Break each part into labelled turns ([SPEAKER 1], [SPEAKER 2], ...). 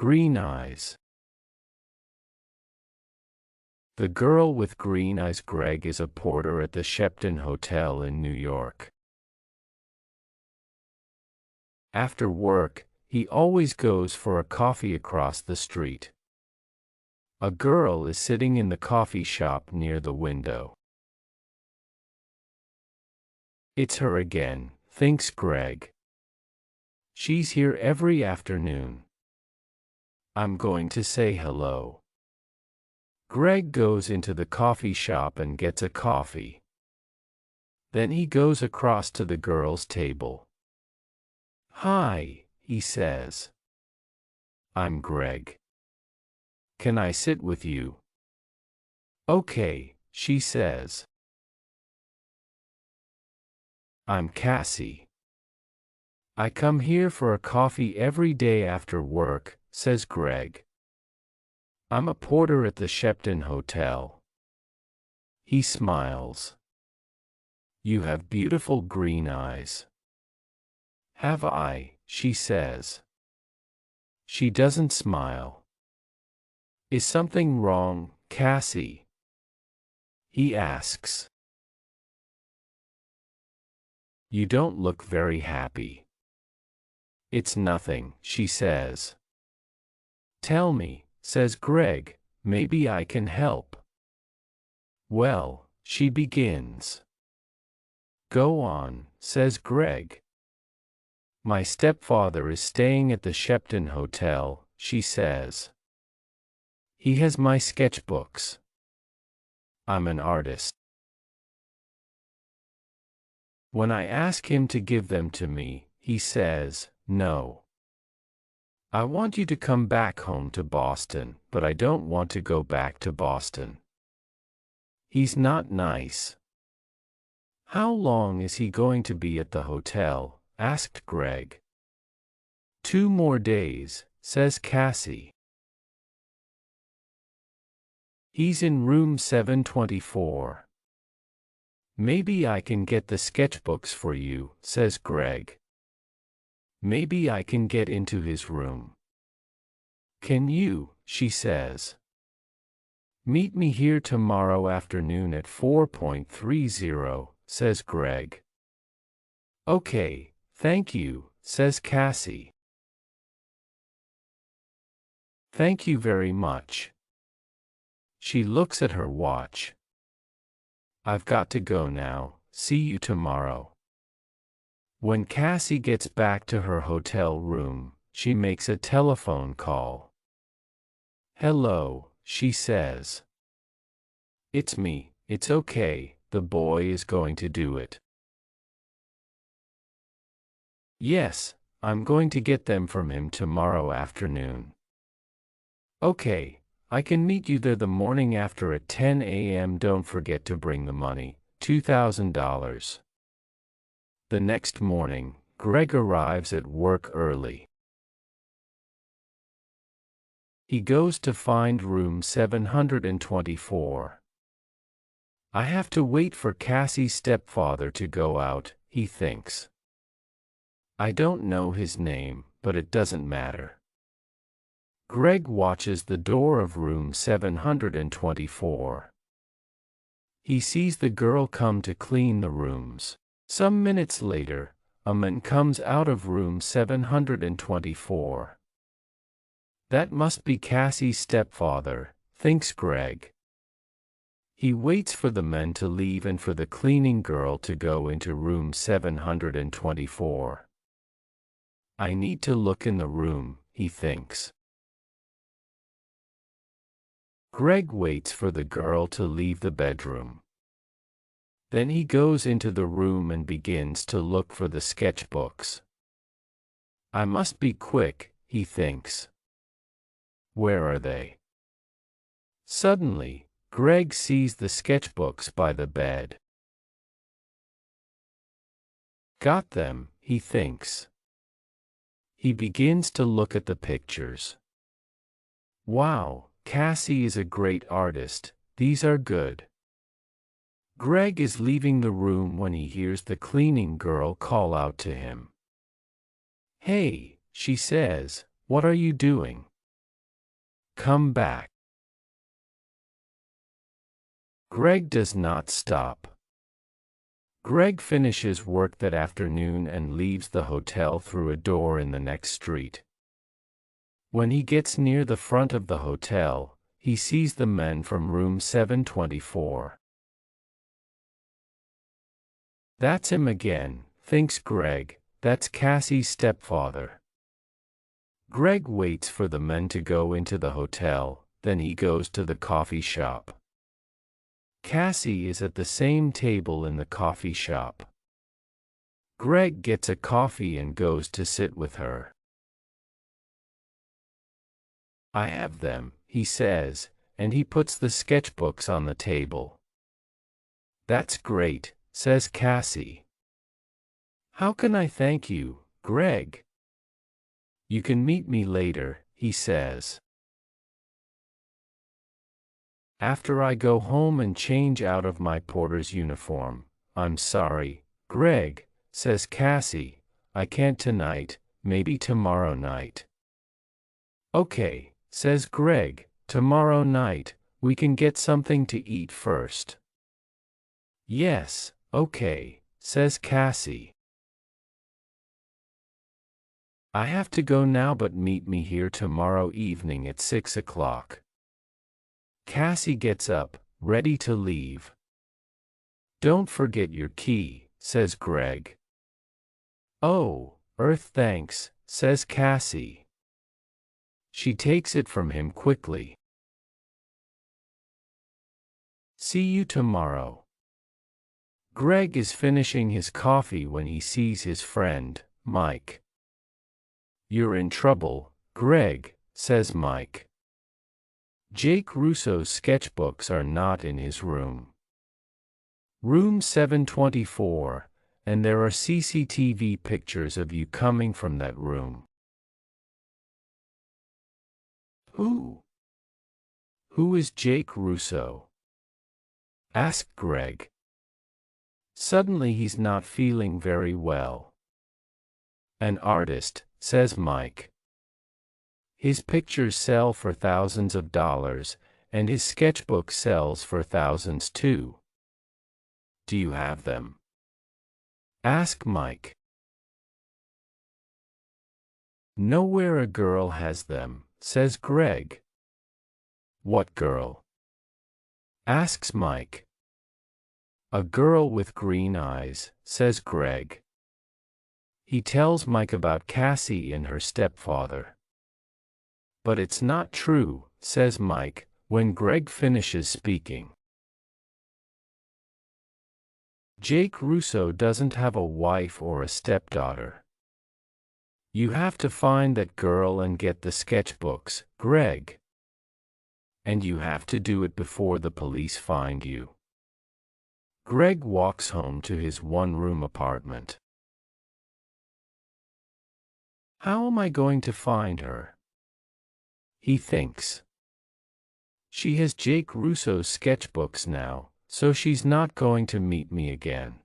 [SPEAKER 1] Green eyes. The girl with green eyes. Greg is a porter at the Shepton Hotel in New York. After work, he always goes for a coffee across the street. A girl is sitting in the coffee shop near the window. It's her again, thinks Greg. She's here every afternoon. I'm going to say hello. Greg goes into the coffee shop and gets a coffee. Then he goes across to the girl's table. "Hi," he says. "I'm Greg. Can I sit with you?" "Okay," she says. "I'm Cassie. I come here for a coffee every day after work," says Greg. "I'm a porter at the Shepton Hotel." He smiles. "You have beautiful green eyes." "Have I?" she says. She doesn't smile. "Is something wrong, Cassie?" he asks. "You don't look very happy." "It's nothing," she says. "Tell me," says Greg, "maybe I can help." "Well," she begins. "Go on," says Greg. "My stepfather is staying at the Shepton Hotel," she says. "He has my sketchbooks. I'm an artist. When I ask him to give them to me, he says, no. I want you to come back home to Boston, but I don't want to go back to Boston. He's not nice." "How long is he going to be at the hotel?" asked Greg. 2 more days, says Cassie. He's in room 724. "Maybe I can get the sketchbooks for you," says Greg. "Maybe I can get into his room." "Can you?" she says. "Meet me here tomorrow afternoon at 4:30, says Greg. "Okay, thank you," says Cassie. "Thank you very much." She looks at her watch. "I've got to go now, see you tomorrow." When Cassie gets back to her hotel room, she makes a telephone call. "Hello," she says. "It's me, it's okay, the boy is going to do it." "Yes, I'm going to get them from him tomorrow afternoon." "Okay, I can meet you there the morning after at 10 a.m. Don't forget to bring the money, $2,000. The next morning, Greg arrives at work early. He goes to find room 724. "I have to wait for Cassie's stepfather to go out," he thinks. "I don't know his name, but it doesn't matter." Greg watches the door of room 724. He sees the girl come to clean the rooms. Some minutes later, a man comes out of room 724. That must be Cassie's stepfather, thinks Greg. He waits for the men to leave and for the cleaning girl to go into room 724. "I need to look in the room," he thinks. Greg waits for the girl to leave the bedroom. Then he goes into the room and begins to look for the sketchbooks. "I must be quick," he thinks. "Where are they?" Suddenly, Greg sees the sketchbooks by the bed. "Got them," he thinks. He begins to look at the pictures. "Wow, Cassie is a great artist, these are good." Greg is leaving the room when he hears the cleaning girl call out to him. "Hey," she says, "what are you doing?" Come back. Greg does not stop. Greg finishes work that afternoon and leaves the hotel through a door in the next street. When he gets near the front of the hotel, he sees the men from room 724. That's him again, thinks Greg. That's Cassie's stepfather. Greg waits for the men to go into the hotel, then he goes to the coffee shop. Cassie is at the same table in the coffee shop. Greg gets a coffee and goes to sit with her. I have them, he says, and he puts the sketchbooks on the table. That's great, says Cassie. How can I thank you, Greg? You can meet me later, he says. After I go home and change out of my porter's uniform. I'm sorry, Greg, says Cassie. I can't tonight, maybe tomorrow night. Okay, says Greg, tomorrow night, we can get something to eat first. Yes, okay, says Cassie. I have to go now, but meet me here tomorrow evening at 6 o'clock. Cassie gets up, ready to leave. Don't forget your key, says Greg. Oh, thanks, says Cassie. She takes it from him quickly. See you tomorrow. Greg is finishing his coffee when he sees his friend, Mike. You're in trouble, Greg, says Mike. Jake Russo's sketchbooks are not in his room. Room 724, and there are CCTV pictures of you coming from that room. Who is Jake Russo? Asked Greg. Suddenly he's not feeling very well. An artist, says Mike. His pictures sell for thousands of dollars, and his sketchbook sells for thousands too. Do you have them? Asked Mike. Nowhere a girl has them, says Greg. What girl? Asks Mike. A girl with green eyes, says Greg. He tells Mike about Cassie and her stepfather. But it's not true, says Mike, when Greg finishes speaking. Jake Russo doesn't have a wife or a stepdaughter. You have to find that girl and get the sketchbooks, Greg. And you have to do it before the police find you. Greg walks home to his one-room apartment. How am I going to find her? He thinks. She has Jake Russo's sketchbooks now, so she's not going to meet me again.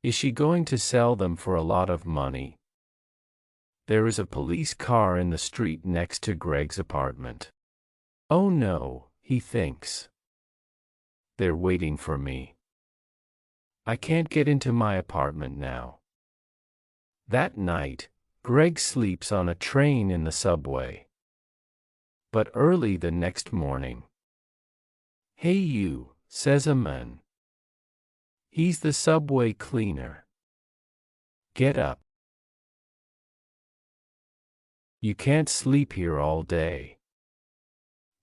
[SPEAKER 1] Is she going to sell them for a lot of money? There is a police car in the street next to Greg's apartment. Oh no, he thinks. They're waiting for me. I can't get into my apartment now. That night, Greg sleeps on a train in the subway. But early the next morning. Hey you, says a man. He's the subway cleaner. Get up. You can't sleep here all day.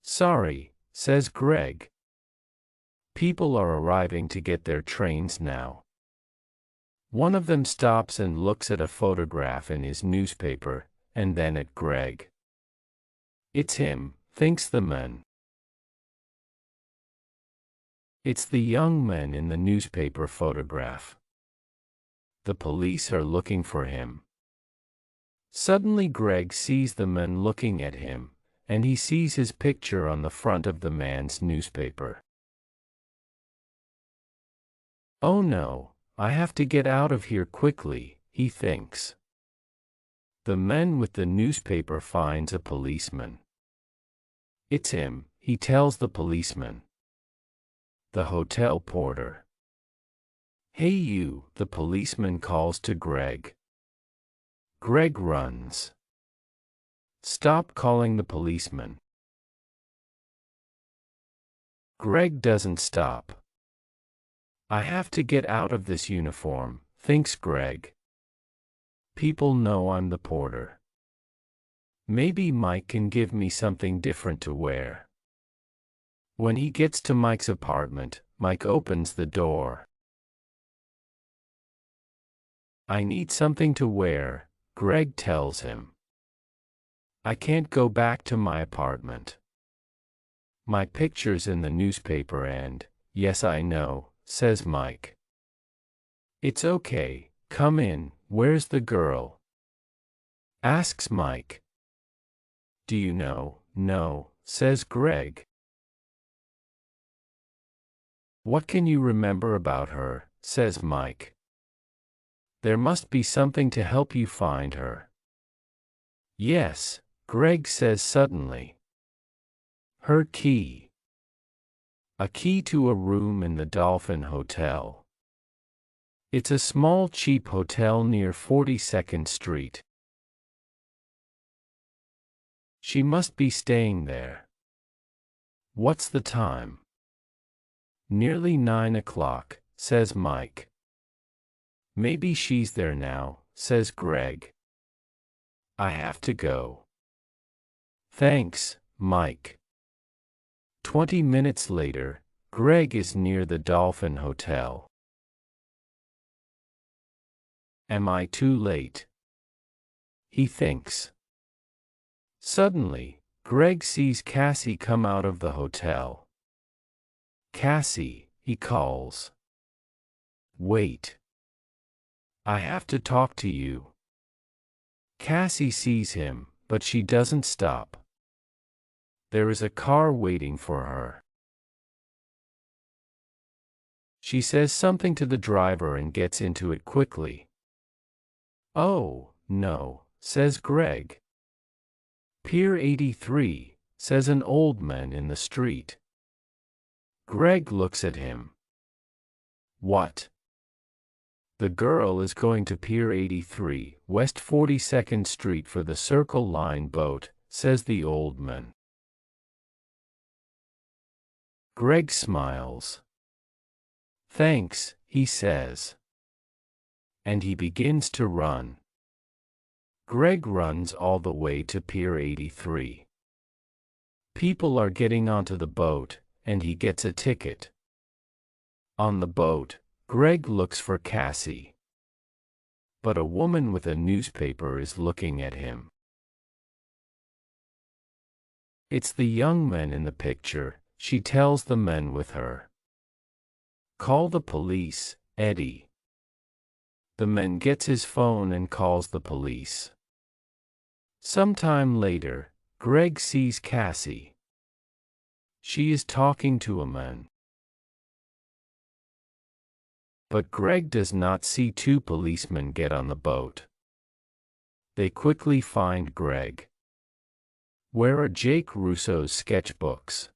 [SPEAKER 1] Sorry, says Greg. People are arriving to get their trains now. One of them stops and looks at a photograph in his newspaper, and then at Greg. It's him, thinks the man. It's the young man in the newspaper photograph. The police are looking for him. Suddenly Greg sees the man looking at him, and he sees his picture on the front of the man's newspaper. Oh no, I have to get out of here quickly, he thinks. The man with the newspaper finds a policeman. It's him, he tells the policeman. The hotel porter. Hey you, the policeman calls to Greg. Greg runs. Stop calling the policeman. Greg doesn't stop. I have to get out of this uniform, thinks Greg. People know I'm the porter. Maybe Mike can give me something different to wear. When he gets to Mike's apartment, Mike opens the door. I need something to wear, Greg tells him. I can't go back to my apartment. My picture's in the newspaper and, yes I know, says Mike. It's okay, come in, where's the girl? Asks Mike. Do you know? No, says Greg. What can you remember about her? Says Mike. There must be something to help you find her. Yes, Greg says suddenly. Her key. A key to a room in the Dolphin Hotel. It's a small cheap hotel near 42nd Street. She must be staying there. What's the time? Nearly 9 o'clock, says Mike. Maybe she's there now, says Greg. I have to go. Thanks, Mike. 20 minutes later, Greg is near the Dolphin Hotel. Am I too late? He thinks. Suddenly, Greg sees Cassie come out of the hotel. Cassie, he calls. Wait. I have to talk to you. Cassie sees him, but she doesn't stop. There is a car waiting for her. She says something to the driver and gets into it quickly. Oh, no, says Greg. Pier 83, says an old man in the street. Greg looks at him. What? The girl is going to Pier 83, West 42nd Street for the Circle Line boat, says the old man. Greg smiles. Thanks, he says. And he begins to run. Greg runs all the way to Pier 83. People are getting onto the boat, and he gets a ticket. On the boat, Greg looks for Cassie. But a woman with a newspaper is looking at him. It's the young man in the picture, she tells the men with her. Call the police, Eddie. The man gets his phone and calls the police. Sometime later, Greg sees Cassie. She is talking to a man. But Greg does not see two policemen get on the boat. They quickly find Greg. Where are Jake Russo's sketchbooks?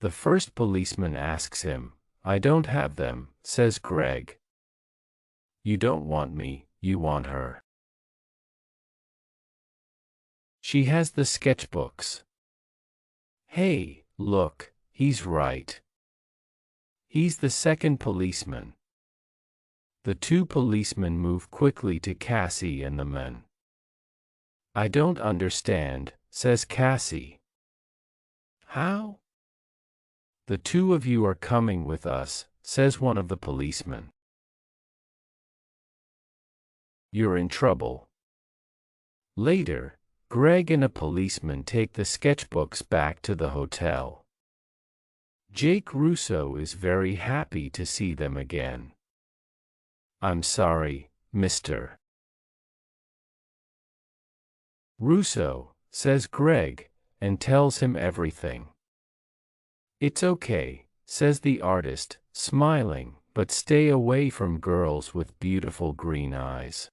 [SPEAKER 1] The first policeman asks him. I don't have them, says Greg. You don't want me, you want her. She has the sketchbooks. Hey, look, he's right. He's the second policeman. The two policemen move quickly to Cassie and the men. I don't understand, says Cassie. How? The two of you are coming with us, says one of the policemen. You're in trouble. Later, Greg and a policeman take the sketchbooks back to the hotel. Jake Russo is very happy to see them again. I'm sorry, Mr. Russo, says Greg, and tells him everything. It's okay, says the artist, smiling, but stay away from girls with beautiful green eyes.